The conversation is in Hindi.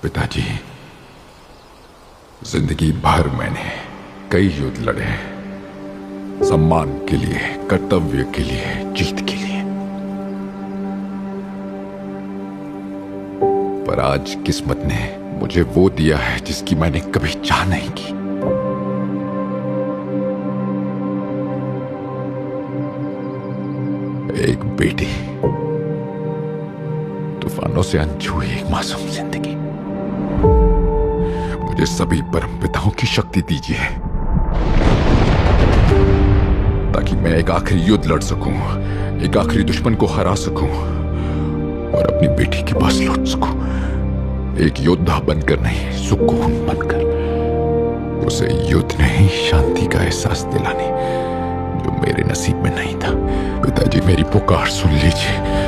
पिताजी, जिंदगी भर मैंने कई युद्ध लड़े, सम्मान के लिए, कर्तव्य के लिए, जीत के लिए। पर आज किस्मत ने मुझे वो दिया है जिसकी मैंने कभी चाह नहीं की। एक बेटी, तूफानों से अनछुई एक मासूम जिंदगी। मुझे सभी परम पिताओं की शक्ति दीजिए ताकि मैं एक आखिरी युद्ध लड़ सकूं, एक आखिरी दुश्मन को हरा सकूं और अपनी बेटी के पास लौट सकूं। एक योद्धा बनकर नहीं, सुकून बनकर। उसे युद्ध नहीं, शांति का एहसास दिलाने जो मेरे नसीब में नहीं था। पिताजी, मेरी पुकार सुन लीजिए।